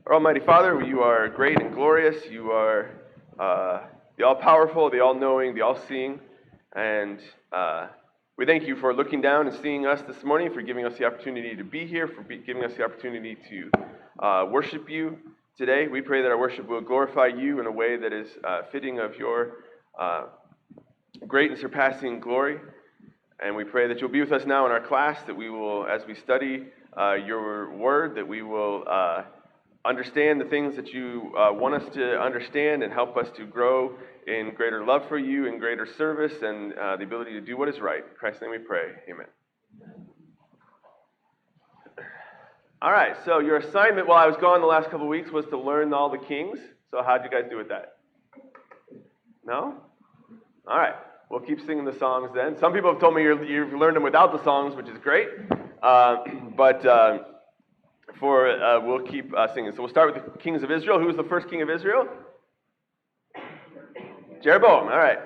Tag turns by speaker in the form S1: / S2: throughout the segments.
S1: Our Almighty Father, you are great and glorious. You are the all-powerful, the all-knowing, the all-seeing. And we thank you for looking down and seeing us this morning, for giving us the opportunity to be here, for giving us the opportunity to worship you today. We pray that our worship will glorify you in a way that is fitting of your great and surpassing glory. And we pray that you'll be with us now in our class, that we will, as we study your word, that we will understand the things that you want us to understand and help us to grow in greater love for you, in greater service, and the ability to do what is right. In Christ's name we pray. Amen. All right, so your assignment while I was gone the last couple of weeks was to learn all the kings. So how'd you guys do with that? No? All right. We'll keep singing the songs then. Some people have told me you've learned them without the songs, which is great. We'll keep singing. So we'll start with the kings of Israel. Who was the first king of Israel? Jeroboam. All right.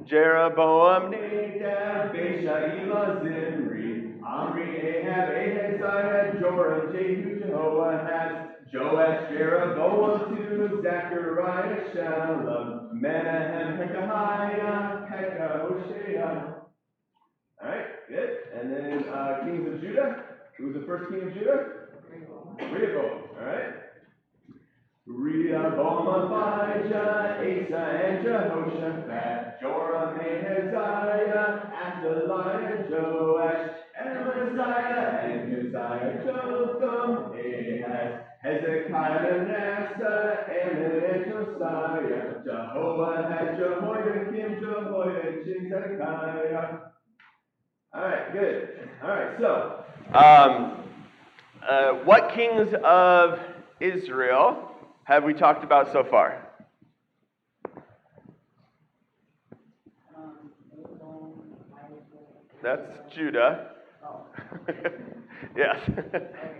S1: Jeroboam, Nadab, Baasha, Elah, Zimri, Omri, Ahab, Ahaziah, Joram, Jehu, Jehoahaz, Joash, Jeroboam, to Zechariah, Shalom, Menahem, Pekahiah, Pekah, Hoshea. All right, good. And then kings of Judah. Who was the first king of Judah? Rehoboam. All right. Rehoboam, Abijah, Asa, and Jehoshaphat, Joram, Ahaziah, Athaliah, Joash, Amaziah, and Uzziah, Jotham, Ahaz, Hezekiah, Manasseh, Amon, and Josiah, Jehoahaz, Jehoiakim, Jehoiachin, Zedekiah. All right, good. All right, so what kings of Israel have we talked about so far? That's Judah. Yes.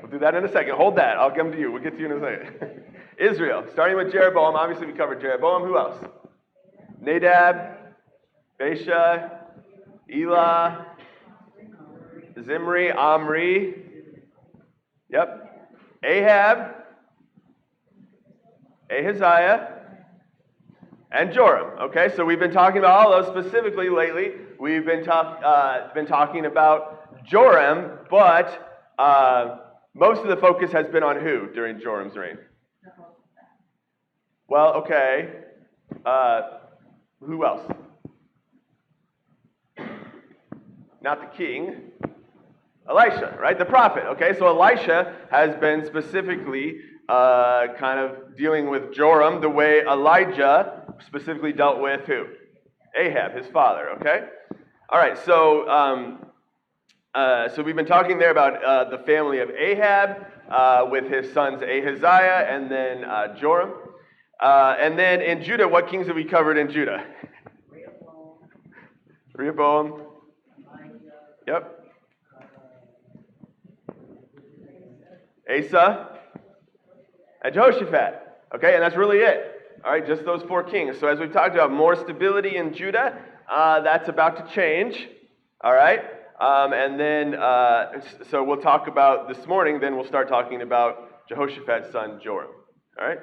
S1: We'll do that in a second. Hold that. I'll come to you. We'll get to you in a second. Israel. Starting with Jeroboam. Obviously, we covered Jeroboam. Who else? Nadab, Baasha, Elah, Zimri, Omri. Yep. Ahab, Ahaziah, and Joram. Okay, so we've been talking about all those specifically lately. We've been talking about Joram, but most of the focus has been on who during Joram's reign? Well, okay. Who else? Not the king. Elisha, right? The prophet. Okay, so Elisha has been specifically kind of dealing with Joram the way Elijah specifically dealt with who? Ahab, his father. Okay. All right. So so we've been talking there about the family of Ahab with his sons Ahaziah and then Joram. And then in Judah, what kings have we covered in Judah? Rehoboam. Yep. Asa and Jehoshaphat. Okay, and that's really it. All right, just those four kings. So as we've talked about, more stability in Judah. That's about to change. All right, and then so we'll talk about this morning. Then we'll start talking about Jehoshaphat's son Joram. All right.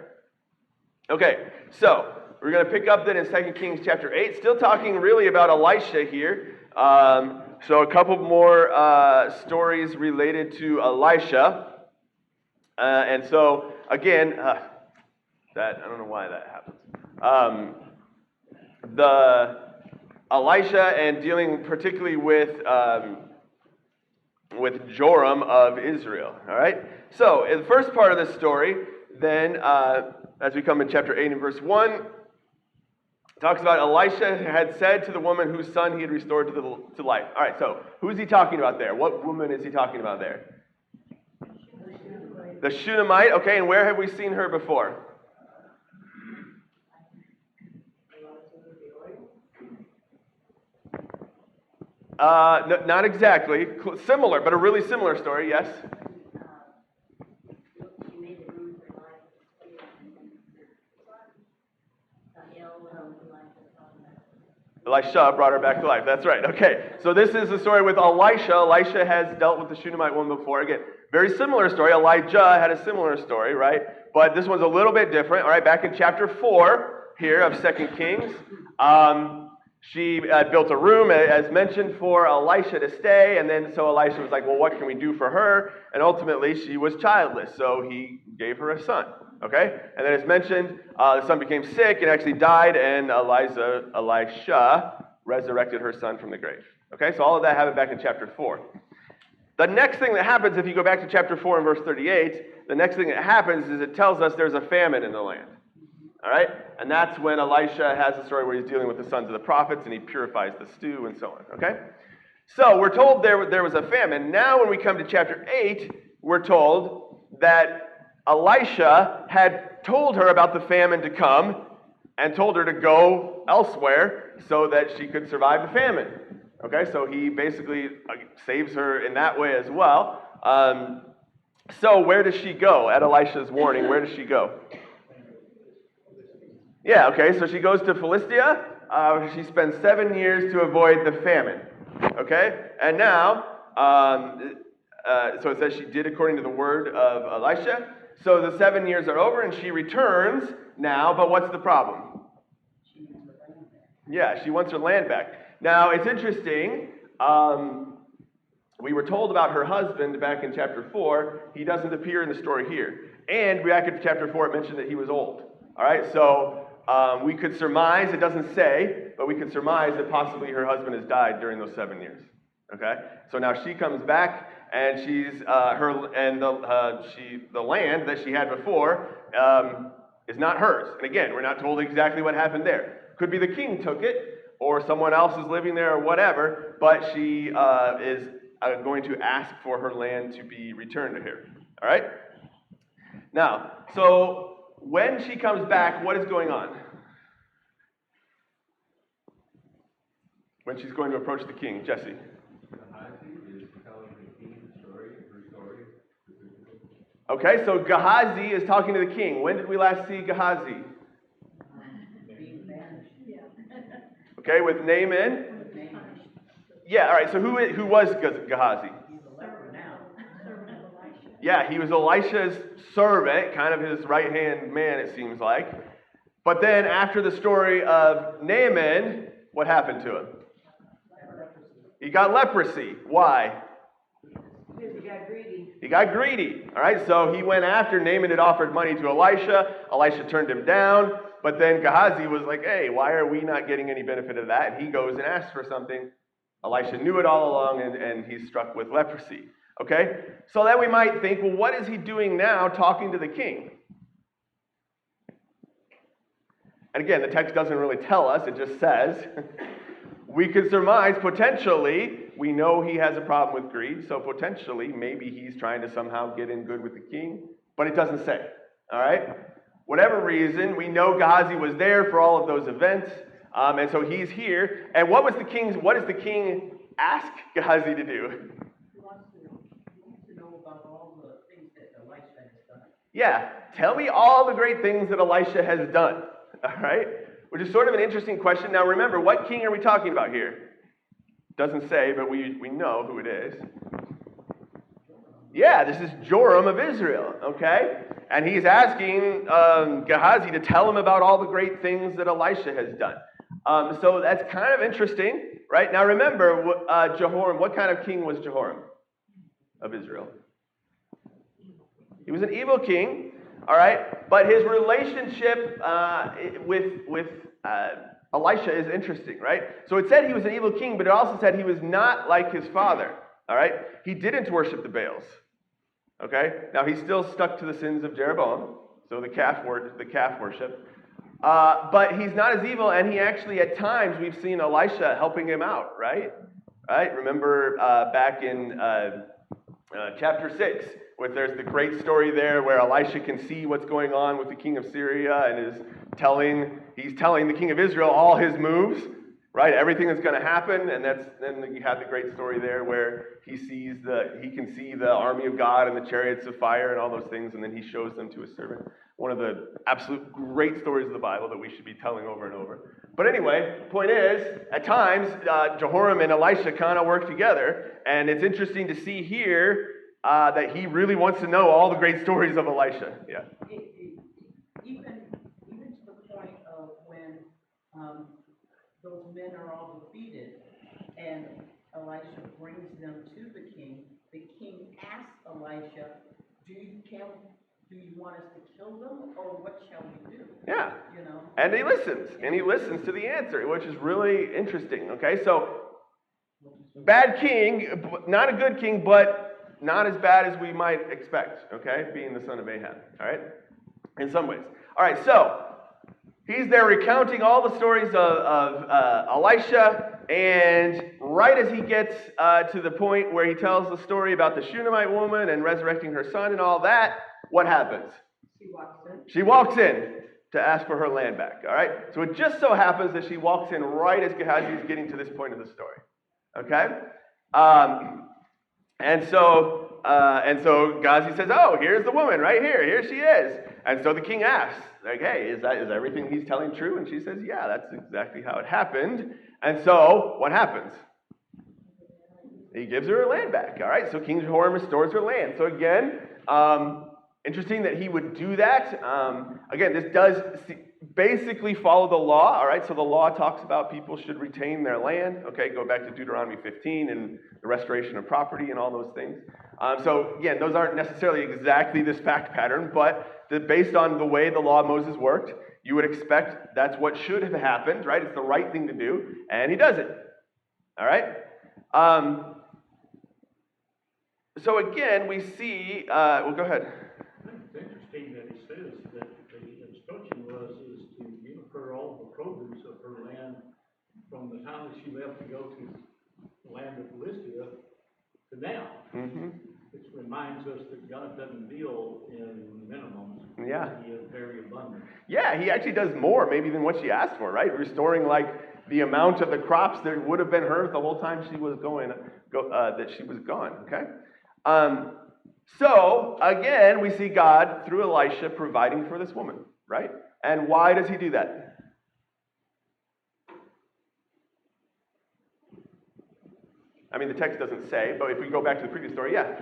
S1: Okay, so we're going to pick up then in 2 Kings chapter 8. Still talking really about Elisha here. So a couple more stories related to Elisha. And so, again, that I don't know why that happens. The Elisha and dealing particularly with Joram of Israel. All right. So, in the first part of this story, then as we come in chapter 8 and verse 1, it talks about Elisha had said to the woman whose son he had restored to life. All right. So, who is he talking about there? What woman is he talking about there? The Shunammite, okay, and where have we seen her before? No, not exactly. Similar, but a really similar story, yes? Elisha brought her back to life. That's right. Okay. So this is the story with Elisha. Elisha has dealt with the Shunammite woman before. Again, Very similar story. Elijah had a similar story, right? But this one's a little bit different. All right, back in chapter 4 here of 2 Kings, she built a room, as mentioned, for Elisha to stay. And then so Elisha was like, well, what can we do for her? And ultimately, she was childless. So he gave her a son. Okay? And then as mentioned, the son became sick and actually died. And Elisha resurrected her son from the grave. Okay? So all of that happened back in chapter 4. The next thing that happens, if you go back to chapter 4 and verse 38, the next thing that happens is it tells us there's a famine in the land. All right? And that's when Elisha has the story where he's dealing with the sons of the prophets and he purifies the stew and so on. Okay? So we're told there was a famine. Now when we come to chapter 8, we're told that Elisha had told her about the famine to come and told her to go elsewhere so that she could survive the famine. Okay, so he basically saves her in that way as well. So where does she go? At Elisha's warning, where does she go? Yeah, okay, so she goes to Philistia. She spends 7 years to avoid the famine. Okay, and now, so it says she did according to the word of Elisha. So the 7 years are over and she returns now, but what's the problem? Yeah, she wants her land back. Now, it's interesting, we were told about her husband back in chapter 4. He doesn't appear in the story here. And back in chapter 4, it mentioned that he was old. All right, so we could surmise, it doesn't say, but we could surmise that possibly her husband has died during those 7 years. Okay, so now she comes back, and she's the land that she had before is not hers. And again, we're not told exactly what happened there. Could be the king took it, or someone else is living there, or whatever, but she is going to ask for her land to be returned to her. All right? Now, so when she comes back, what is going on? When she's going to approach the king, Jesse. Okay, so Gehazi is talking to the king. When did we last see Gehazi? Okay, with Naaman. Yeah, all right, so who was Gehazi? Yeah, he was Elisha's servant, kind of his right-hand man, it seems like. But then after the story of Naaman, what happened to him? He got leprosy. Why? He got greedy. All right, so he went after. Naaman had offered money to Elisha. Elisha turned him down. But then Gehazi was like, hey, why are we not getting any benefit of that? And he goes and asks for something. Elisha knew it all along, and he's struck with leprosy. Okay? So then we might think, well, what is he doing now talking to the king? And again, the text doesn't really tell us. It just says, we could surmise potentially, we know he has a problem with greed, so potentially maybe he's trying to somehow get in good with the king, but it doesn't say. All right? Whatever reason, we know Gehazi was there for all of those events, and so he's here. And what does the king ask Gehazi to do?
S2: He wants to know about all the things that Elisha has done.
S1: Yeah, tell me all the great things that Elisha has done. All right? Which is sort of an interesting question. Now remember, what king are we talking about here? Doesn't say, but we know who it is. Yeah, this is Joram of Israel, okay? And he's asking Gehazi to tell him about all the great things that Elisha has done. So that's kind of interesting, right? Now remember, Jehoram, what kind of king was Jehoram of Israel? He was an evil king, all right? But his relationship with Elisha is interesting, right? So it said he was an evil king, but it also said he was not like his father, all right? He didn't worship the Baals. Okay? Now, he's still stuck to the sins of Jeroboam, so the calf worship. But he's not as evil, and he actually, at times, we've seen Elisha helping him out, right? Right? Remember back in chapter 6, where there's the great story there where Elisha can see what's going on with the king of Syria and he's telling the king of Israel all his moves, right? Everything that's going to happen, and then you have the great story there where he can see the army of God and the chariots of fire and all those things, and then he shows them to his servant. One of the absolute great stories of the Bible that we should be telling over and over. But anyway, the point is, at times, Jehoram and Elisha kind of work together, and it's interesting to see here that he really wants to know all the great stories of Elisha. Yeah.
S2: Even to the point of when those men are all defeated and Elisha brings them to the king asks Elisha, do you want us to kill them, or what shall we do?
S1: Yeah.
S2: You know?
S1: And he listens to the answer, which is really interesting. Okay, so bad king, not a good king, but not as bad as we might expect, okay, being the son of Ahab, all right, in some ways. All right, so he's there recounting all the stories of Elisha, and right as he gets to the point where he tells the story about the Shunammite woman and resurrecting her son and all that, what happens? She walks in to ask for her land back, all right? So it just so happens that she walks in right as Gehazi is getting to this point of the story, okay? And so Gehazi says, oh, here's the woman right here. Here she is. And so the king asks, like, hey, is everything he's telling true? And she says, yeah, that's exactly how it happened. And so what happens? He gives her her land back, all right? So King Jehoram restores her land. So again, interesting that he would do that. Again, this does basically follow the law, all right? So the law talks about people should retain their land, okay? Go back to Deuteronomy 15 and the restoration of property and all those things. So again, those aren't necessarily exactly this fact pattern, but based on the way the law of Moses worked, you would expect that's what should have happened, right? It's the right thing to do, and he does it, all right? So again, we see, well, go ahead.
S3: I think it's interesting that he says that the instruction is to give her all the produce of her land from the time that she left to go to the land of Philistia to now. Mm-hmm. Which reminds us that God doesn't deal in minimums.
S1: Yeah.
S3: He is very abundant.
S1: Yeah, he actually does more maybe than what she asked for, right? Restoring like the amount of the crops that would have been hers the whole time she was that she was gone, okay? So, again, we see God, through Elisha, providing for this woman, right? And why does he do that? I mean, the text doesn't say, but if we go back to the previous story, yeah.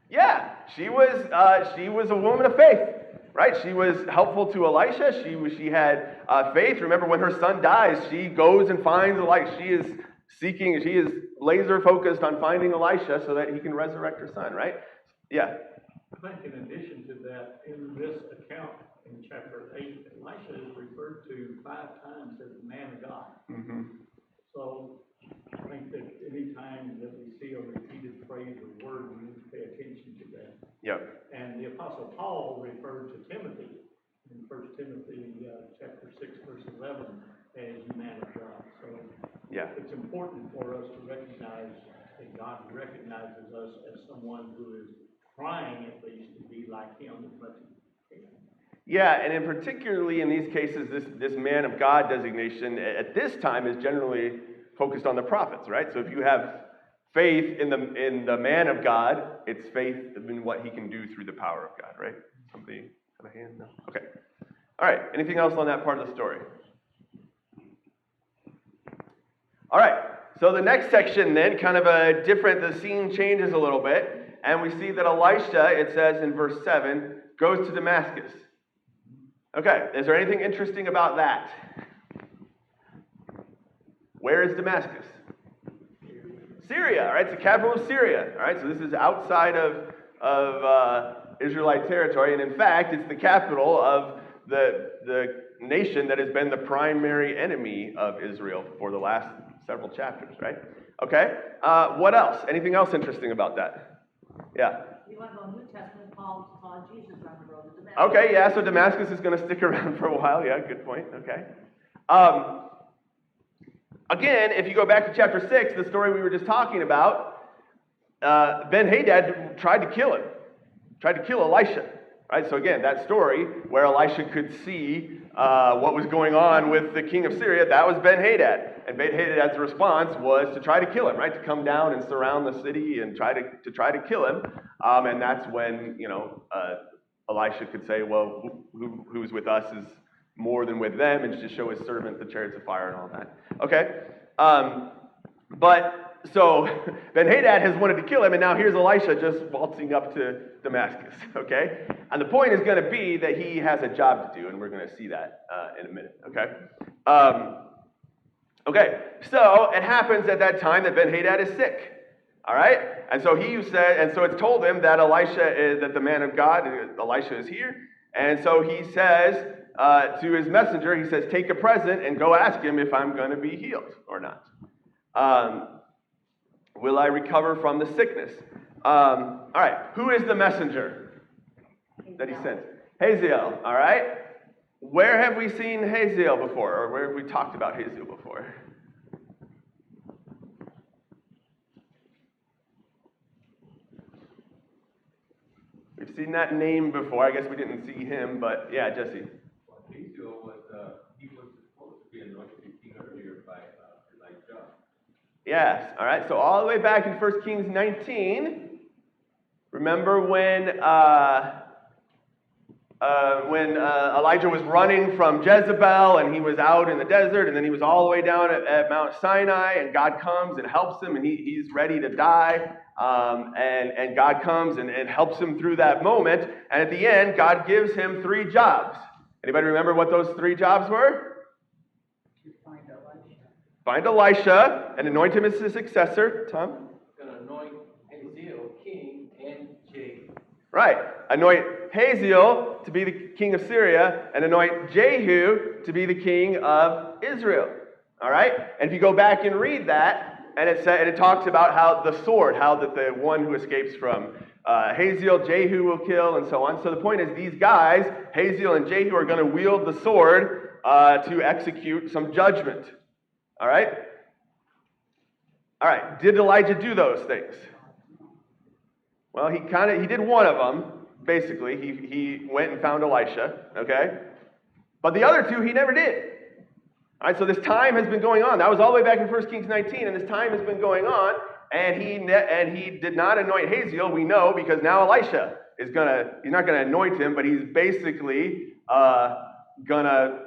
S1: Yeah, she was a woman of faith, right? She was helpful to Elisha. She had faith. Remember, when her son dies, she goes and finds Elisha. She is laser focused on finding Elisha so that he can resurrect her son, right? Yeah.
S3: I think in addition to that, in this account in chapter 8, Elisha is referred to 5 times as the man of God. Mm-hmm. So I think that any time that we see a repeated phrase or word, we need to pay attention to that.
S1: Yep.
S3: And the Apostle Paul referred to Timothy in 1 Timothy chapter 6, verse 11 as man of God. So yeah, it's important for us to recognize that God recognizes us as someone who is trying at least to be like him as much as he can.
S1: Yeah, and in particularly in these cases, this man of God designation at this time is generally focused on the prophets, right? So if you have faith in the man of God, it's faith in what he can do through the power of God, right? Somebody have a hand? No? Okay. All right. Anything else on that part of the story? All right. So the next section then, kind of the scene changes a little bit, and we see that Elisha, it says in verse 7, goes to Damascus. Okay. Is there anything interesting about that? Where is Damascus? Syria, all right? It's the capital of Syria, all right? So this is outside of Israelite territory, and in fact, it's the capital of the nation that has been the primary enemy of Israel for the last several chapters, right? Okay. What else? Anything else interesting about that? Yeah.
S2: You want to go New Testament, Paul saw Jesus on the road to Damascus.
S1: Okay, yeah, so Damascus is going to stick around for a while. Yeah, good point. Okay. Again, if you go back to chapter 6, the story we were just talking about, Ben-Hadad tried to kill Elisha. Right? So again, that story where Elisha could see what was going on with the king of Syria, that was Ben-Hadad. And Ben-Hadad's response was to try to kill him, right? To come down and surround the city and try to kill him. And that's when, Elisha could say, well, who's with us is more than with them, and just show his servant the chariots of fire and all that. Okay? But So Ben-Hadad has wanted to kill him, and now here's Elisha just waltzing up to Damascus, okay? And the point is going to be that he has a job to do, and we're going to see that in a minute, okay? Okay, so it happens at that time that Ben-Hadad is sick, all right? And so it's told him that that the man of God, Elisha, is here. And so he says to his messenger, he says, take a present and go ask him if I'm going to be healed or not. Will I recover from the sickness? All right, who is the messenger that he sent? Hazael, all right? Where have we seen Hazael before, or where have we talked about Hazael before? We've seen that name before. I guess we didn't see him, but yeah, Jesse.
S4: Well, Hazael was, he was supposed to be anointed king earlier by Elijah.
S1: Yes, all right, so all the way back in 1 Kings 19, remember when Elijah was running from Jezebel and he was out in the desert, and then he was all the way down at Mount Sinai, and God comes and helps him, and he's ready to die, and God comes and helps him through that moment, and at the end, God gives him 3 jobs. Anybody remember what those 3 jobs were? Find Elisha and anoint him as his successor. Tom?
S4: Going to anoint Hazael king and Jehu.
S1: Right. Anoint Hazael to be the king of Syria and anoint Jehu to be the king of Israel. All right? And if you go back and read that, and it talks about how the sword, how that the one who escapes from Hazael, Jehu will kill, and so on. So the point is these guys, Hazael and Jehu, are going to wield the sword to execute some judgment. All right? All right. Did Elijah do those things? Well, he did one of them, basically. He went and found Elisha, okay? But the other 2 he never did. All right, so this time has been going on. That was all the way back in 1 Kings 19, and this time has been going on, and he did not anoint Hazael, we know, because now Elisha he's not going to anoint him, but he's basically going to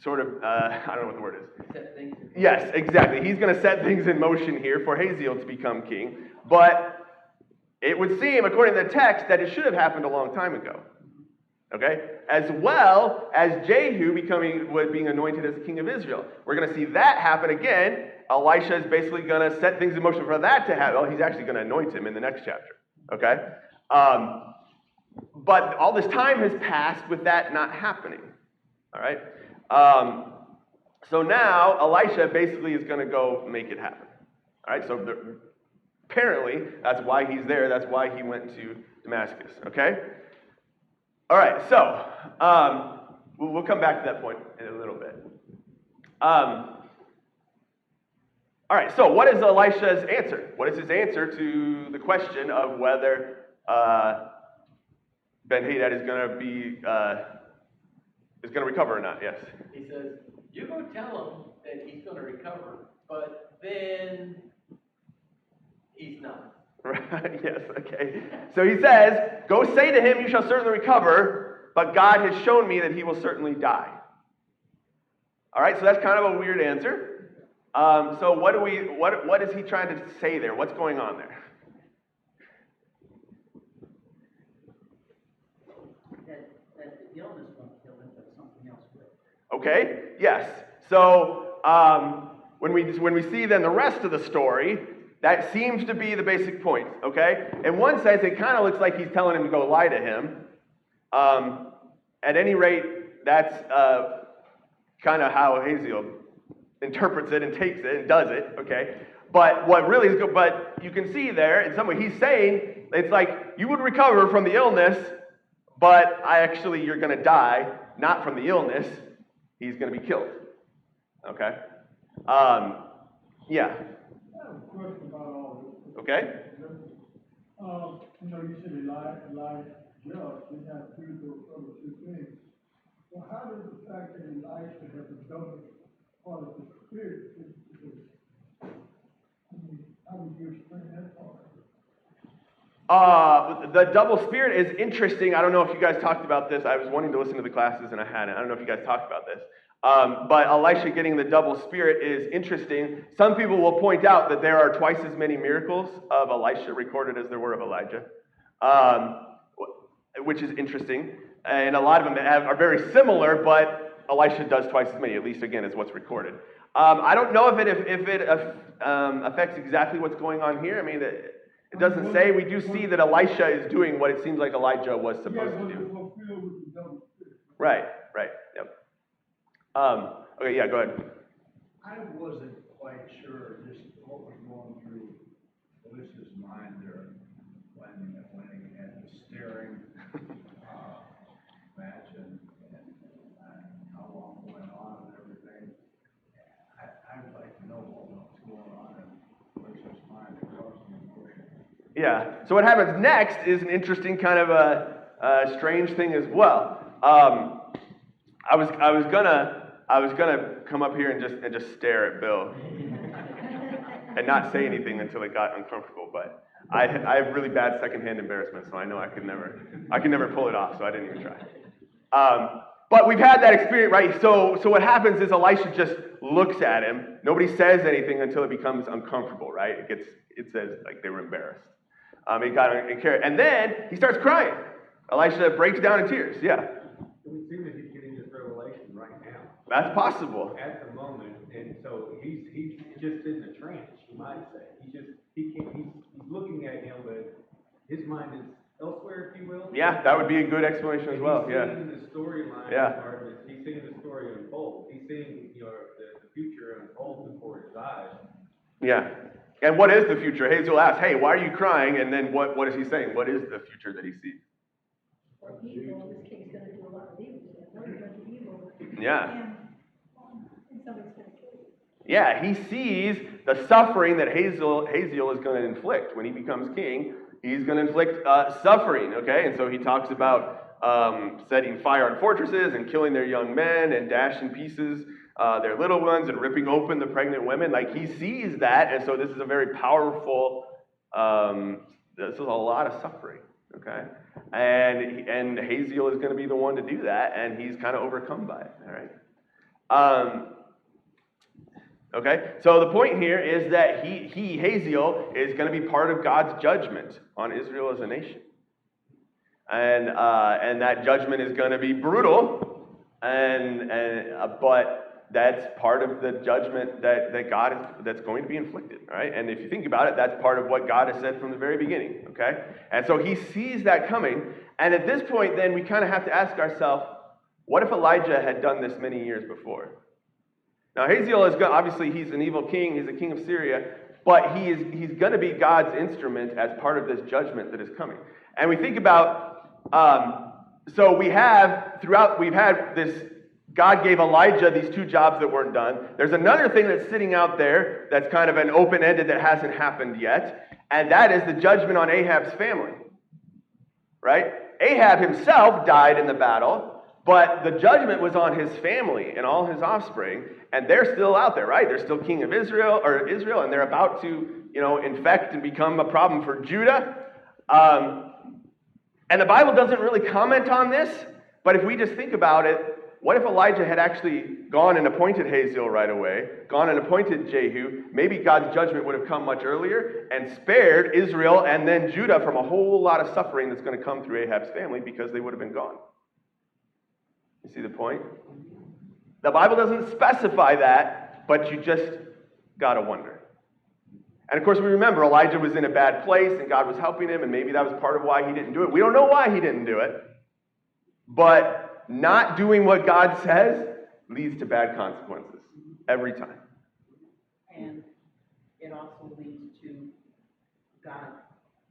S1: sort of, I don't know what the word is.
S4: Set things in motion.
S1: Yes, exactly. He's going to set things in motion here for Hazael to become king. But it would seem, according to the text, that it should have happened a long time ago. Okay? As well as Jehu being anointed as the king of Israel. We're going to see that happen again. Elisha is basically going to set things in motion for that to happen. Well, he's actually going to anoint him in the next chapter. Okay? But all this time has passed with that not happening. All right? So now Elisha basically is going to go make it happen. All right, so apparently that's why he's there. That's why he went to Damascus. Okay. All right, so we'll come back to that point in a little bit. All right, so what is Elisha's answer? What is his answer to the question of whether Ben-Hadad is going to recover or not? Yes.
S4: He says, you go tell him that he's going to recover, but then he's not.
S1: Right, yes, okay. So he says, go say to him, you shall certainly recover, but God has shown me that he will certainly die. All right, so that's kind of a weird answer. So what is he trying to say there? What's going on there?
S2: That the illness won't kill him, but something else will.
S1: Okay, yes. So when we see then the rest of the story, that seems to be the basic point, okay? In one sense, it kind of looks like he's telling him to go lie to him. At any rate, that's kind of how Hazael interprets it and takes it and does it, okay? But what really is good, but you can see there, in some way, he's saying, it's like, you would recover from the illness, but you're going to die, not from the illness. He's going to be killed, okay? Yeah.
S5: I have a question about all this.
S1: Okay.
S5: You said Elijah, we have to do those other 2 things. Well, how does the fact that Elisha has a double part of the Spirit, how would you explain that part?
S1: The double spirit is interesting. I don't know if you guys talked about this. I was wanting to listen to the classes and I hadn't. I don't know if you guys talked about this. But Elisha getting the double spirit is interesting. Some people will point out that there are twice as many miracles of Elisha recorded as there were of Elijah, which is interesting. And a lot of them are very similar, but Elisha does twice as many, at least again, is what's recorded. I don't know if it affects exactly what's going on here. I mean, it doesn't say. We do see that Elisha is doing what it seems like Elijah was supposed to do. Right, yep. Okay, yeah, go ahead.
S6: I wasn't quite sure just what was going through Elisha's mind there when he had the staring match and how long it went on and everything. I'd like to know what was going on in Elisha's mind that caused him emotion.
S1: Yeah. So what happens next is an interesting kind of a strange thing as well. I was gonna come up here and just stare at Bill and not say anything until it got uncomfortable. But I have really bad secondhand embarrassment, so I know I can never pull it off. So I didn't even try. But we've had that experience, right? So what happens is Elisha just looks at him. Nobody says anything until it becomes uncomfortable, right? It says like they were embarrassed. And then he starts crying. Elisha breaks down in tears. Yeah.
S7: We seem that he's getting this revelation right now.
S1: That's possible.
S7: At the moment, and so he's just in a trance, you might say. He's looking at him, but his mind is elsewhere, if you will.
S1: Yeah, that would be a good explanation as well.
S7: He's
S1: Yeah.
S7: seeing the storyline.
S1: Yeah.
S7: He's seeing the story unfold. He's seeing the future unfold before his eyes.
S1: Yeah. And what is the future? Hazel asks, "Hey, why are you crying?" And then what is he saying? What is the future that he sees?
S8: Or evil, this king's going to do a lot of evil. He's going to do evil.
S1: Yeah.
S8: And somebody's going to kill you.
S1: Yeah, he sees the suffering that Hazael is going to inflict. When he becomes king, he's going to inflict suffering, okay? And so he talks about setting fire on fortresses and killing their young men and dashing pieces their little ones and ripping open the pregnant women. Like, he sees that, and so this is a very powerful, this is a lot of suffering, okay? And Hazael is going to be the one to do that, and he's kind of overcome by it, all right? Okay, so the point here is that Hazael, is going to be part of God's judgment on Israel as a nation. And that judgment is going to be brutal, but that's part of the judgment that's going to be inflicted, all right? And if you think about it, that's part of what God has said from the very beginning, okay? And so he sees that coming, and at this point, then, we kind of have to ask ourselves, what if Elijah had done this many years before? Now, Hazael is obviously he's an evil king, he's a king of Syria, but he's going to be God's instrument as part of this judgment that is coming. And we think about, so we've had this, God gave Elijah these two jobs that weren't done. There's another thing that's sitting out there that's kind of an open-ended that hasn't happened yet, and that is the judgment on Ahab's family, right? Ahab himself died in the battle, but the judgment was on his family and all his offspring, and they're still out there, right? They're still king of Israel, and they're about to, infect and become a problem for Judah. And the Bible doesn't really comment on this, but if we just think about it, what if Elijah had actually gone and appointed Hazael right away, gone and appointed Jehu? Maybe God's judgment would have come much earlier and spared Israel and then Judah from a whole lot of suffering that's going to come through Ahab's family because they would have been gone. You see the point? The Bible doesn't specify that, but you just got to wonder. And of course, we remember Elijah was in a bad place and God was helping him, and maybe that was part of why he didn't do it. We don't know why he didn't do it, but not doing what God says leads to bad consequences every time.
S2: And it also leads to God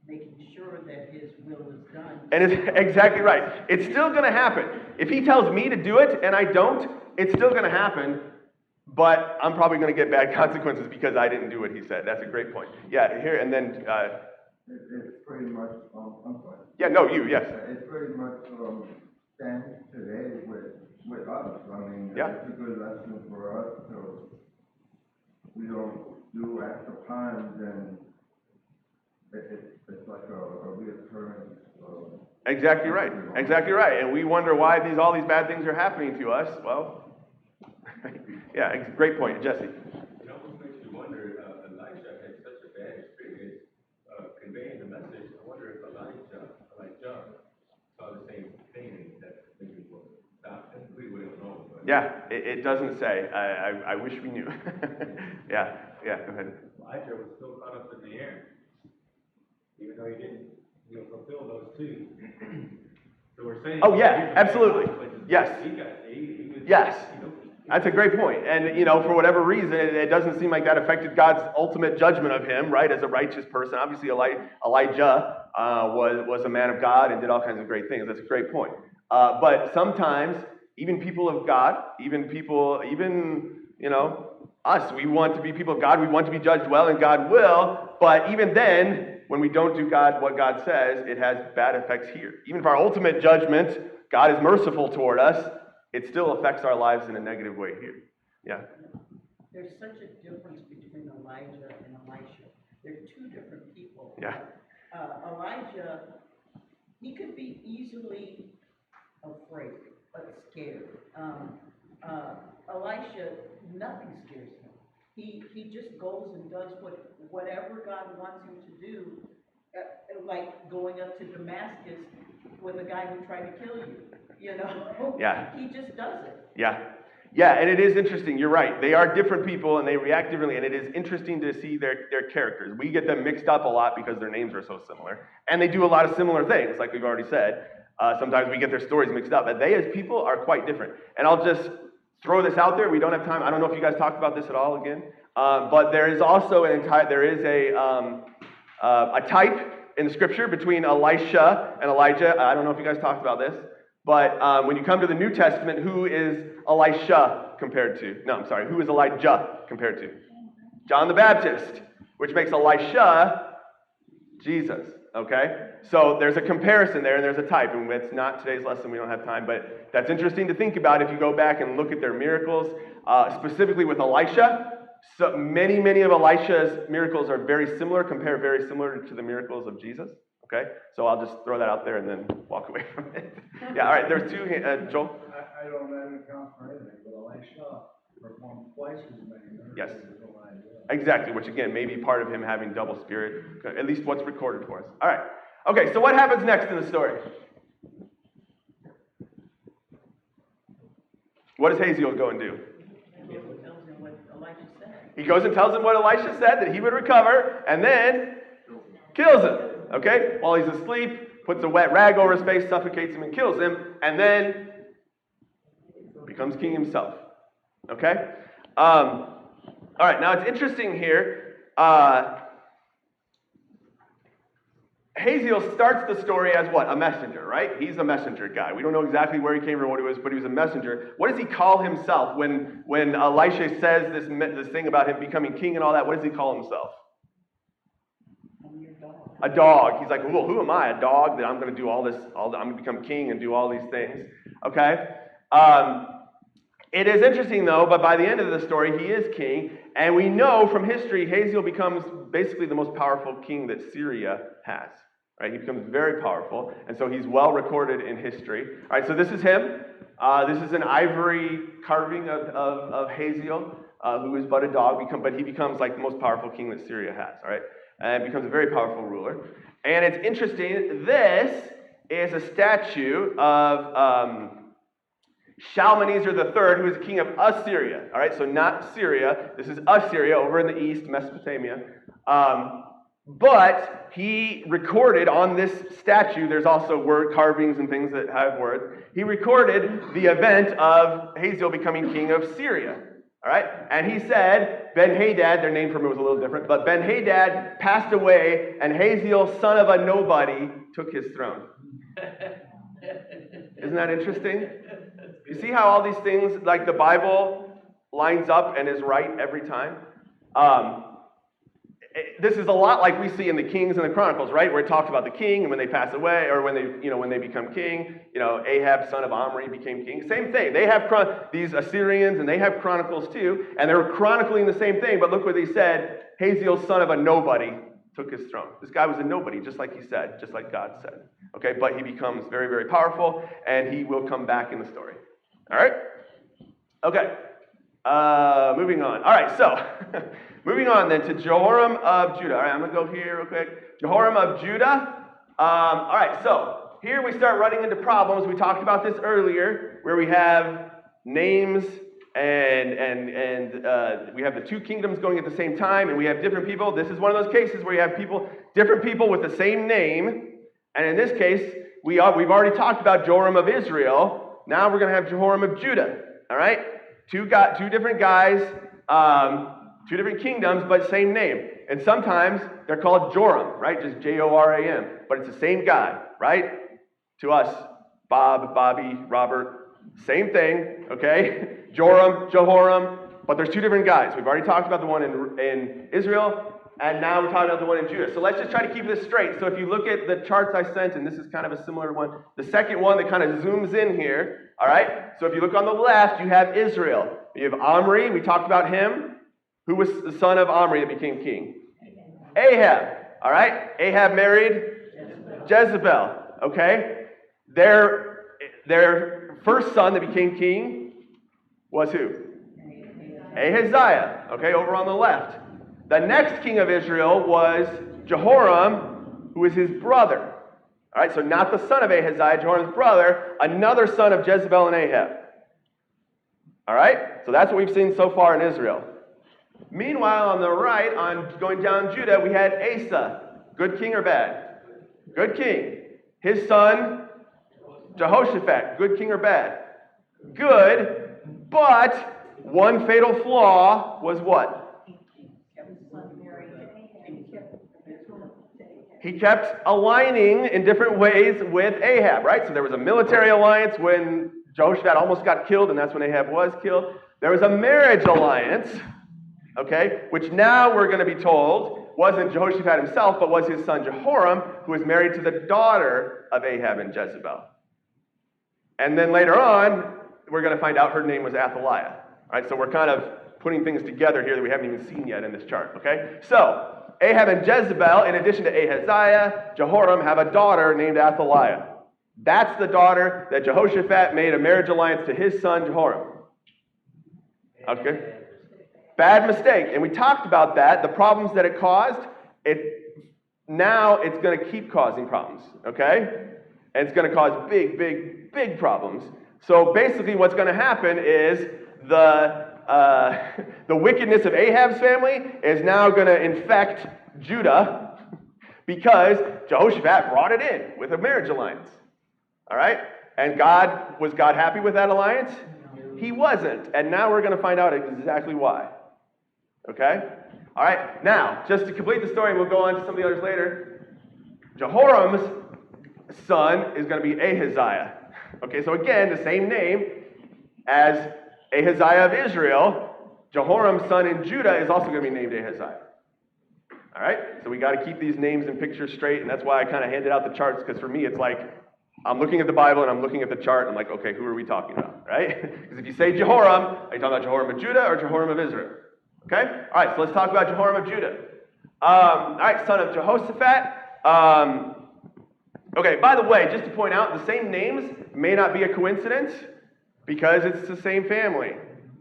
S2: making sure that his will is done.
S1: And it's exactly right. It's still going to happen. If he tells me to do it and I don't, it's still going to happen, but I'm probably going to get bad consequences because I didn't do what he said. That's a great point. Yeah, here, and then...
S9: it's pretty much, I'm sorry.
S1: Yeah, no, you, yes.
S9: It's pretty much stands today with us. I mean,
S1: yeah.
S9: It's a good lesson for us, so we don't do extra times, and it's like a reoccurrence. Exactly right.
S1: Exactly right. And we wonder why all these bad things are happening to us. Well, Yeah, great point, Jesse.
S10: It almost makes you wonder, Elisha had such a bad experience conveying the message. I wonder if Elijah saw the same thing that maybe will stop. And we don't know. But.
S1: Yeah, it doesn't say. I wish we knew. Yeah, go ahead.
S7: Elijah was still caught up in the air, even though he didn't, fulfill those two. So we're saying.
S1: Oh yeah, absolutely. Yes.
S7: He was,
S1: yes. That's a great point. And, for whatever reason, it doesn't seem like that affected God's ultimate judgment of him, right, as a righteous person. Obviously, Elijah was a man of God and did all kinds of great things. That's a great point. But sometimes, even people of God, us, we want to be people of God. We want to be judged well, and God will. But even then, when we don't do what God says, it has bad effects here. Even if our ultimate judgment, God is merciful toward us, it still affects our lives in a negative way here. Yeah.
S2: There's such a difference between Elijah and Elisha. They're two different people.
S1: Yeah.
S2: Elijah, he could be easily afraid, but scared. Elisha, nothing scares him. He just goes and does whatever God wants him to do, like going up to Damascus with a guy who tried to kill you.
S1: Yeah.
S2: He just does it.
S1: Yeah, and it is interesting. You're right. They are different people, and they react differently, and it is interesting to see their characters. We get them mixed up a lot because their names are so similar, and they do a lot of similar things, like we've already said. Sometimes we get their stories mixed up, but they as people are quite different. And I'll just throw this out there. We don't have time. I don't know if you guys talked about this at all again, but there is also a type in the scripture between Elisha and Elijah. I don't know if you guys talked about this, but when you come to the New Testament, who is Elisha compared to? No, I'm sorry. Who is Elijah compared to? John the Baptist, which makes Elisha Jesus. Okay? So there's a comparison there, and there's a type, and it's not today's lesson. We don't have time, but that's interesting to think about if you go back and look at their miracles, specifically with Elisha. So many of Elisha's miracles are very similar to the miracles of Jesus. Okay? So I'll just throw that out there and then walk away from it. Yeah, all right, there's two, Joel?
S6: I don't have an account for anything, but Elisha performed twice as many miracles
S1: Yes.
S6: as Elijah.
S1: Exactly, which again may be part of him having double spirit, at least what's recorded for us. All right. Okay, so what happens next in the story? What does Haziel go and do?
S2: He goes and tells him what Elisha said.
S1: He goes and tells him what Elisha said, that he would recover, and then kills him. Okay? While he's asleep, puts a wet rag over his face, suffocates him, and kills him, and then becomes king himself. Okay? All right, now it's interesting here. Haziel starts the story as what? A messenger, right? He's a messenger guy. We don't know exactly where he came from, what he was, but he was a messenger. What does he call himself when Elisha says this thing about him becoming king and all that? What does he call himself? A dog. He's like, well, who am I? A dog that I'm going to do all this, I'm going to become king and do all these things. Okay? It is interesting, though, but by the end of the story, he is king, and we know from history, Haziel becomes basically the most powerful king that Syria has. Right? He becomes very powerful, and so he's well recorded in history. All right, so this is him. This is an ivory carving of Haziel, who is but a dog, but he becomes like the most powerful king that Syria has. All right, and becomes a very powerful ruler. And it's interesting. This is a statue of Shalmaneser III, who is king of Assyria. All right, so not Syria. This is Assyria over in the east, Mesopotamia. But he recorded on this statue, there's also word carvings and things that have words. He recorded the event of Haziel becoming king of Syria. All right, and he said, Ben-Hadad, their name for him was a little different, but Ben-Hadad passed away, and Haziel, son of a nobody, took his throne. Isn't that interesting? You see how all these things, like the Bible, lines up and is right every time? This is a lot like we see in the Kings and the Chronicles, right? Where it talks about the king and when they pass away, or when they become king. Ahab, son of Omri, became king. Same thing. They have these Assyrians, and they have chronicles too, and they're chronicling the same thing. But look what they said: Haziel, son of a nobody, took his throne. This guy was a nobody, just like he said, just like God said. Okay, but he becomes very, very powerful, and he will come back in the story. All right? Okay. Moving on. All right, so moving on then to Jehoram of Judah. All right, I'm going to go here real quick. Jehoram of Judah. All right, so here we start running into problems. We talked about this earlier, where we have names and we have the two kingdoms going at the same time, and we have different people. This is one of those cases where you have different people with the same name, and in this case, we've already talked about Joram of Israel. Now we're going to have Jehoram of Judah. All right, two different guys, two different kingdoms, but same name. And sometimes they're called Joram, right? Just Joram, but it's the same guy, right? To us, Bob, Bobby, Robert, same thing, okay? Joram, Jehoram, but there's two different guys. We've already talked about the one in Israel, and now we're talking about the one in Judah. So let's just try to keep this straight. So if you look at the charts I sent, and this is kind of a similar one, the second one that kind of zooms in here, all right? So if you look on the left, you have Israel. You have Omri, we talked about him. Who was the son of Omri that became king? Ahab, all right? Ahab married Jezebel, okay? Their first son that became king was who? Ahaziah, okay, over on the left. The next king of Israel was Jehoram, who is his brother. All right, so not the son of Ahaziah, Jehoram's brother, another son of Jezebel and Ahab. All right, so that's what we've seen so far in Israel. Meanwhile, on the right, on going down Judah, we had Asa. Good king or bad? Good king. His son, Jehoshaphat. Good king or bad? Good, but one fatal flaw was what? He kept aligning in different ways with Ahab, right? So there was a military alliance when Jehoshaphat almost got killed, and that's when Ahab was killed. There was a marriage alliance, okay, which now we're going to be told wasn't Jehoshaphat himself, but was his son Jehoram, who was married to the daughter of Ahab and Jezebel. And then later on, we're going to find out her name was Athaliah. All right, so we're kind of putting things together here that we haven't even seen yet in this chart, okay? So, Ahab and Jezebel, in addition to Ahaziah, Jehoram have a daughter named Athaliah. That's the daughter that Jehoshaphat made a marriage alliance to his son Jehoram. Okay? Bad mistake. And we talked about that, the problems that it caused. Now it's going to keep causing problems, okay? And it's going to cause big, big, big problems. So basically what's going to happen is the wickedness of Ahab's family is now going to infect Judah because Jehoshaphat brought it in with a marriage alliance. All right? And was God happy with that alliance? He wasn't. And now we're going to find out exactly why. Okay? All right. Now, just to complete the story, we'll go on to some of the others later. Jehoram's son is going to be Ahaziah. Okay, so again, the same name as Ahaziah of Israel. Jehoram's son in Judah is also going to be named Ahaziah. All right? So we got to keep these names and pictures straight, and that's why I kind of handed out the charts, because for me it's like, I'm looking at the Bible and I'm looking at the chart, and I'm like, okay, who are we talking about, right? Because if you say Jehoram, are you talking about Jehoram of Judah or Jehoram of Israel? Okay? All right, so let's talk about Jehoram of Judah. All right, son of Jehoshaphat. Okay, by the way, just to point out, the same names may not be a coincidence because it's the same family,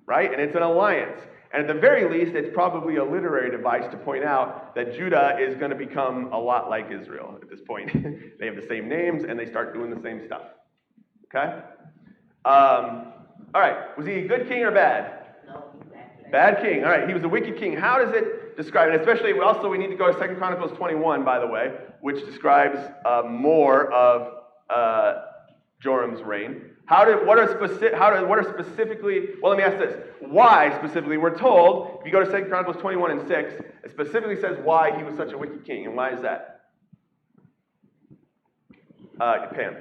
S1: right? And it's an alliance. And at the very least, it's probably a literary device to point out that Judah is going to become a lot like Israel at this point. They have the same names, and they start doing the same stuff. Okay? All right, was he a good king or bad? Bad king. All right, he was a wicked king. How does it describe it? Especially, also, we need to go to 2 Chronicles 21, by the way, which describes more of Joram's reign. What are specifically, well, let me ask this. Why specifically? We're told, if you go to 2 Chronicles 21 and 6, it specifically says why he was such a wicked king. And why is that? Pam.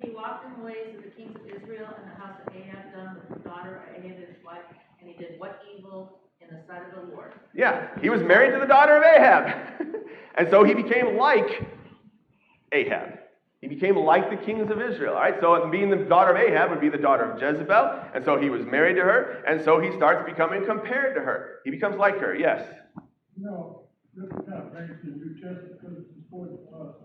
S11: He walked in the ways of the kings of Israel and the house of Ahab, done with the daughter of Ahab his wife, and he did what evil in the sight of the Lord. Yeah, he was married to the daughter of Ahab. And so he became like Ahab. He became like the kings of Israel. All right, so being the daughter of Ahab would be the daughter of Jezebel, and so he was married to her, and so he starts becoming compared to her. He becomes like her, yes?
S5: No, this kind of brings the New Testament because it's important for us.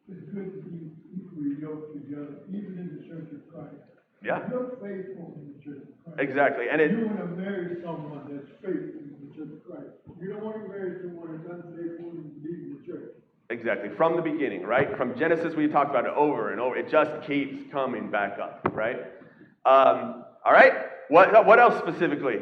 S5: It's good to be equally yoked together, even in the Church of Christ.
S1: Yeah.
S5: You're faithful in the Church of Christ.
S1: Exactly, and
S5: You want to marry someone that's faithful to Christ. You don't want to marry someone that's unfaithful and leaving the church.
S1: Exactly, from the beginning, right? From Genesis, we talked about it over and over. It just keeps coming back up, right? All right, what else specifically?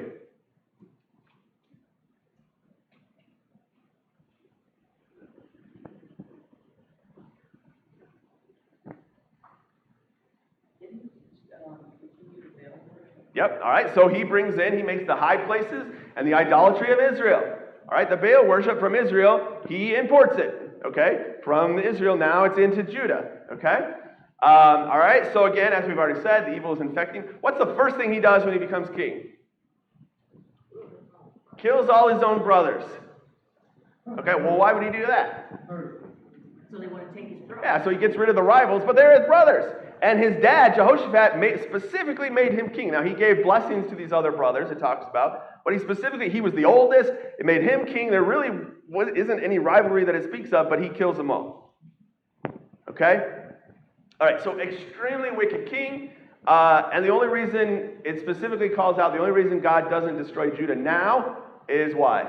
S1: Yep, all right, so he makes the high places and the idolatry of Israel. All right, the Baal worship from Israel, he imports it, okay? From Israel, now it's into Judah, okay? All right, so again, as we've already said, the evil is infecting. What's the first thing he does when he becomes king? Kills all his own brothers. Okay, well, why would he do that?
S2: So they want to take his throne.
S1: Yeah, so he gets rid of the rivals, but they're his brothers. And his dad, Jehoshaphat, specifically made him king. Now, he gave blessings to these other brothers, it talks about. But he was the oldest. It made him king. There really isn't any rivalry that it speaks of, but he kills them all. Okay? All right, so extremely wicked king. And the only reason it specifically calls out, the only reason God doesn't destroy Judah now is why?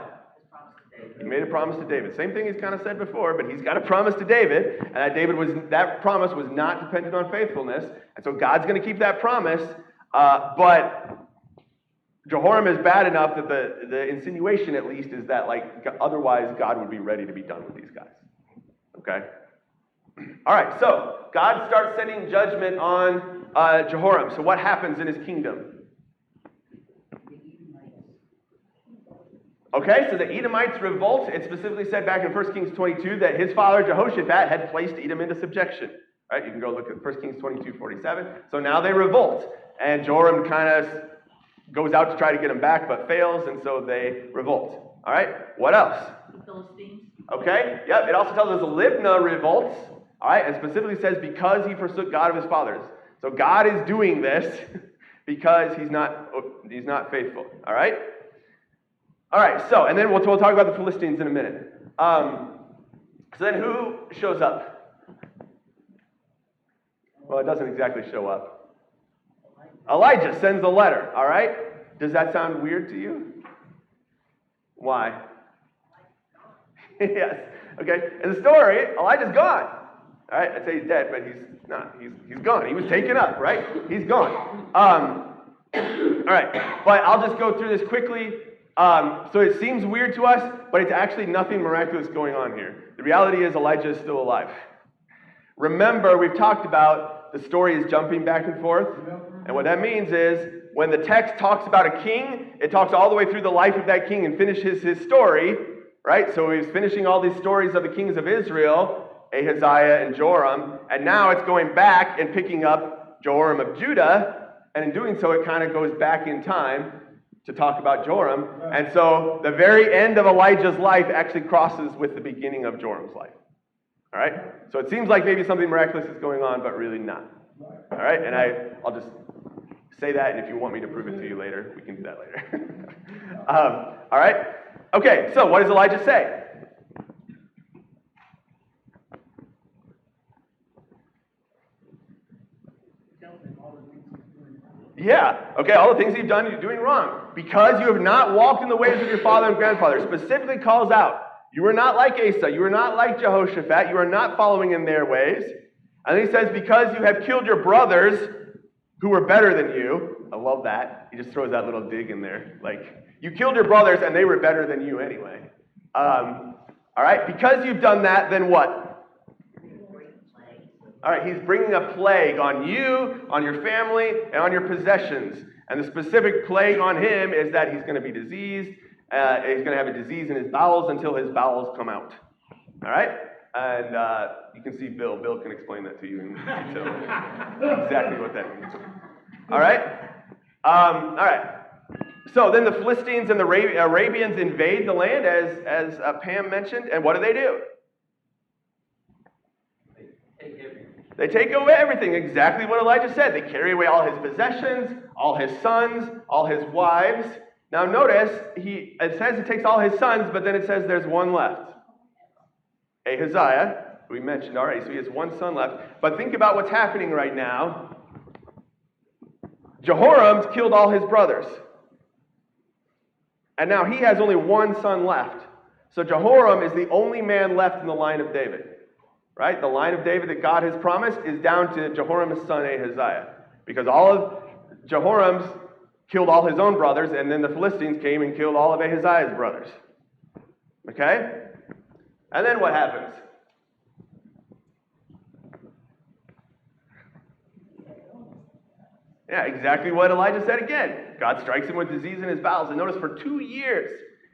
S1: He made a promise to David. Same thing he's kind of said before, but he's got a promise to David, and that promise was not dependent on faithfulness, and so God's going to keep that promise. But Jehoram is bad enough that the insinuation, at least, is that otherwise God would be ready to be done with these guys. Okay. All right. So God starts sending judgment on Jehoram. So what happens in his kingdom? Okay, so the Edomites revolt. It specifically said back in 1 Kings 22 that his father Jehoshaphat had placed Edom into subjection. Right? You can go look at 1 Kings 22:47. So now they revolt. And Joram kind of goes out to try to get them back, but fails, and so they revolt. All right, what else?
S2: The Philistines.
S1: Okay, yep, it also tells us Libnah revolts. All right, and specifically says because he forsook God of his fathers. So God is doing this because he's not faithful. All right? All right, so, and then we'll talk about the Philistines in a minute. So then who shows up? Well, it doesn't exactly show up. Elijah sends a letter, all right? Does that sound weird to you? Why? Yes, okay. In the story, Elijah's gone. All right, I'd say he's dead, but he's not. He's gone. He was taken up, right? He's gone. All right, but I'll just go through this quickly. So it seems weird to us, but it's actually nothing miraculous going on here. The reality is Elijah is still alive. Remember, we've talked about the story is jumping back and forth. And what that means is when the text talks about a king, it talks all the way through the life of that king and finishes his story, right? So he's finishing all these stories of the kings of Israel, Ahaziah and Joram, and now it's going back and picking up Joram of Judah, and in doing so, it kind of goes back in time to talk about Joram. And so the very end of Elijah's life actually crosses with the beginning of Joram's life. All right? So it seems like maybe something miraculous is going on, but really not. All right? And I'll just say that, and if you want me to prove it to you later, we can do that later. All right? Okay, so what does Elijah say? Yeah, okay, all the things you've done, you're doing wrong. Because you have not walked in the ways of your father and grandfather. Specifically calls out, you are not like Asa, you are not like Jehoshaphat, you are not following in their ways. And then he says, because you have killed your brothers who were better than you. I love that. He just throws that little dig in there. Like, you killed your brothers and they were better than you anyway. All right, because you've done that, then what? All right, he's bringing a plague on you, on your family, and on your possessions. And the specific plague on him is that he's going to be diseased. He's going to have a disease in his bowels until his bowels come out. All right? And you can see Bill. Bill can explain that to you in detail. Exactly what that means. All right? All right. So then the Philistines and the Arabians invade the land, as Pam mentioned. And what do? They take away everything, exactly what Elijah said. They carry away all his possessions, all his sons, all his wives. Now notice, it says it takes all his sons, but then it says there's one left. Ahaziah, we mentioned already, so he has one son left. But think about what's happening right now. Jehoram's killed all his brothers. And now he has only one son left. So Jehoram is the only man left in the line of David. Right? The line of David that God has promised is down to Jehoram's son Ahaziah. Because all of Jehoram's killed all his own brothers, and then the Philistines came and killed all of Ahaziah's brothers. Okay? And then what happens? Yeah, exactly what Elijah said again. God strikes him with disease in his bowels. And notice for 2 years,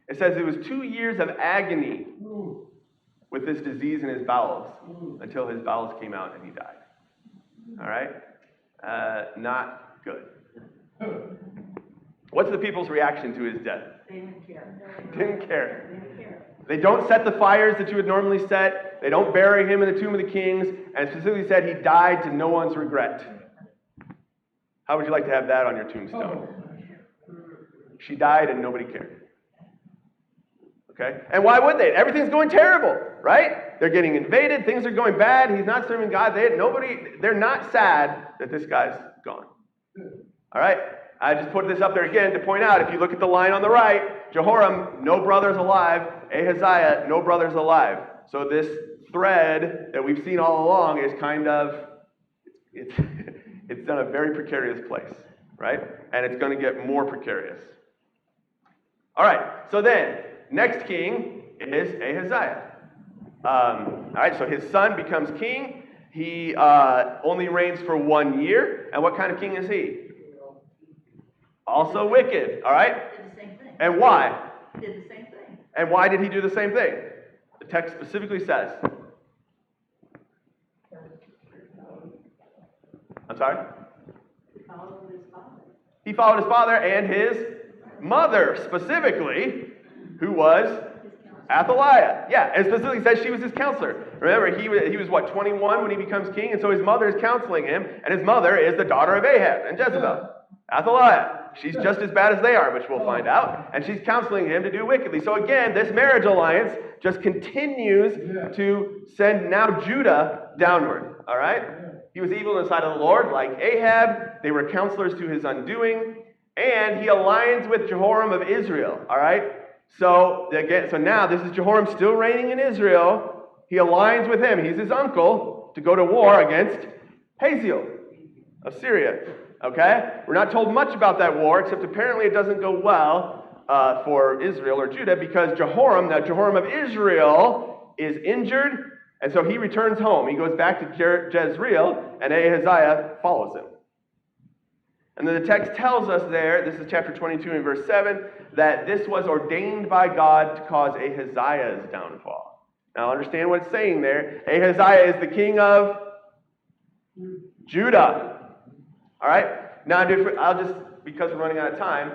S1: it says it was 2 years of agony with this disease in his bowels until his bowels came out and he died. All right? Not good. What's the people's reaction to his death?
S2: They didn't care.
S1: Didn't care.
S2: They didn't care.
S1: They don't set the fires that you would normally set. They don't bury him in the tomb of the kings. And it specifically said he died to no one's regret. How would you like to have that on your tombstone? She died and nobody cared. Okay? And why would they? Everything's going terrible, right? They're getting invaded. Things are going bad. He's not serving God. They're not sad that this guy's gone. All right? I just put this up there again to point out, if you look at the line on the right, Jehoram, no brothers alive. Ahaziah, no brothers alive. So this thread that we've seen all along is kind of, it's in a very precarious place, right? And it's going to get more precarious. All right, so then, next king is Ahaziah. All right, so his son becomes king. He only reigns for 1 year. And what kind of king is he? Also wicked, all right?
S11: Did the same thing.
S1: And why?
S11: Did the same thing.
S1: And why did he do the same thing? The text specifically says. I'm sorry?
S2: He followed his father.
S1: He followed his father and his mother, specifically, who was Athaliah. Yeah, and specifically says she was his counselor. Remember, he was what, 21 when he becomes king? And so his mother is counseling him, and his mother is the daughter of Ahab and Jezebel. Athaliah. She's just as bad as they are, which we'll find out. And she's counseling him to do wickedly. So again, this marriage alliance just continues to send now Judah downward. All right? He was evil in the sight of the Lord, like Ahab. They were counselors to his undoing. And he aligns with Jehoram of Israel. All right? So now this is Jehoram still reigning in Israel. He aligns with him. He's his uncle to go to war against Hazael of Syria. Okay? We're not told much about that war, except apparently it doesn't go well for Israel or Judah, because Jehoram of Israel, is injured, and so he returns home. He goes back to Jezreel, and Ahaziah follows him. And then the text tells us there, this is chapter 22 and verse 7, that this was ordained by God to cause Ahaziah's downfall. Now understand what it's saying there. Ahaziah is the king of Judah. All right? Now, because we're running out of time,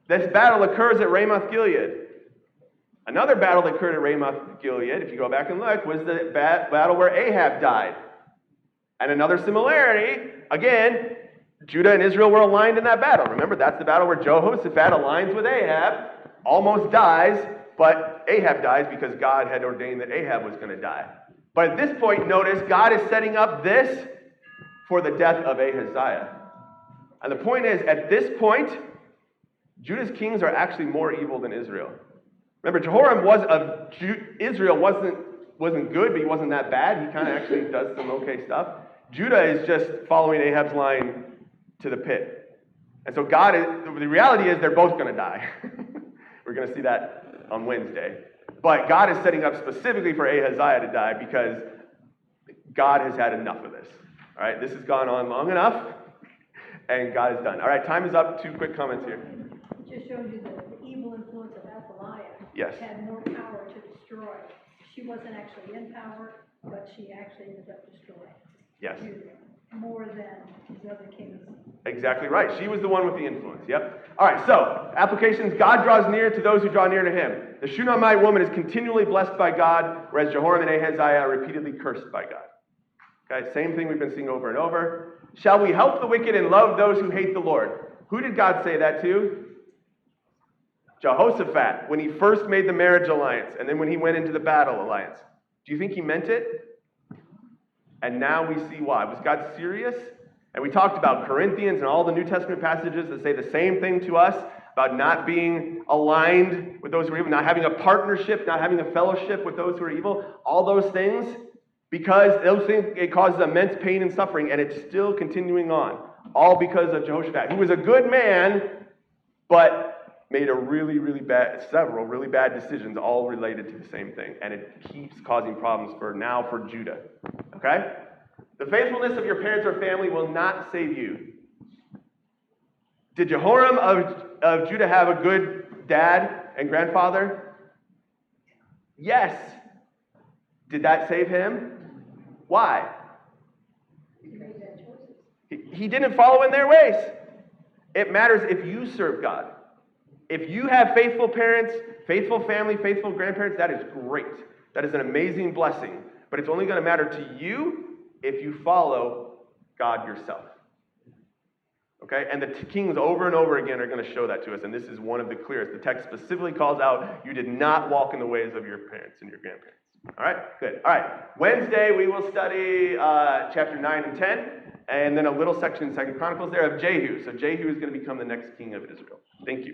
S1: this battle occurs at Ramoth-Gilead. Another battle that occurred at Ramoth-Gilead, if you go back and look, was the battle where Ahab died. And another similarity, again, Judah and Israel were aligned in that battle. Remember, that's the battle where Jehoshaphat aligns with Ahab, almost dies, but Ahab dies because God had ordained that Ahab was going to die. But at this point, notice, God is setting up this for the death of Ahaziah. And the point is, at this point, Judah's kings are actually more evil than Israel. Remember, Jehoram Israel wasn't good, but he wasn't that bad. He kind of actually does some okay stuff. Judah is just following Ahab's line to the pit. And so the reality is they're both going to die. We're going to see that on Wednesday. But God is setting up specifically for Ahaziah to die because God has had enough of this. All right, this has gone on long enough, and God is done. All right, time is up. 2 quick comments here.
S8: It just shows you that the evil influence of Athaliah had more power to destroy. She wasn't actually in power, but she actually ended up destroying Judah more than the other kings.
S1: Exactly right. She was the one with the influence. Yep. All right, so applications. God draws near to those who draw near to him. The Shunammite woman is continually blessed by God, whereas Jehoram and Ahaziah are repeatedly cursed by God. Okay, same thing we've been seeing over and over. Shall we help the wicked and love those who hate the Lord? Who did God say that to? Jehoshaphat, when he first made the marriage alliance, and then when he went into the battle alliance. Do you think he meant it? And now we see why. Was God serious And we talked about Corinthians and all the New Testament passages that say the same thing to us about not being aligned with those who are evil, not having a partnership, not having a fellowship with those who are evil. All those things, because those things, it causes immense pain and suffering, and it's still continuing on. All because of Jehoshaphat, who was a good man, but made several really bad decisions, all related to the same thing. And it keeps causing problems for Judah. Okay? The faithfulness of your parents or family will not save you. Did Jehoram of Judah have a good dad and grandfather? Yes. Did that save him? Why? He didn't follow in their ways. It matters if you serve God. If you have faithful parents, faithful family, faithful grandparents, that is great. That is an amazing blessing. But it's only going to matter to you if you follow God yourself. Okay? And the kings over and over again are going to show that to us, and this is one of the clearest. The text specifically calls out, you did not walk in the ways of your parents and your grandparents. All right? Good. All right. Wednesday, we will study chapter 9 and 10, and then a little section in 2 Chronicles there of Jehu. So Jehu is going to become the next king of Israel. Thank you.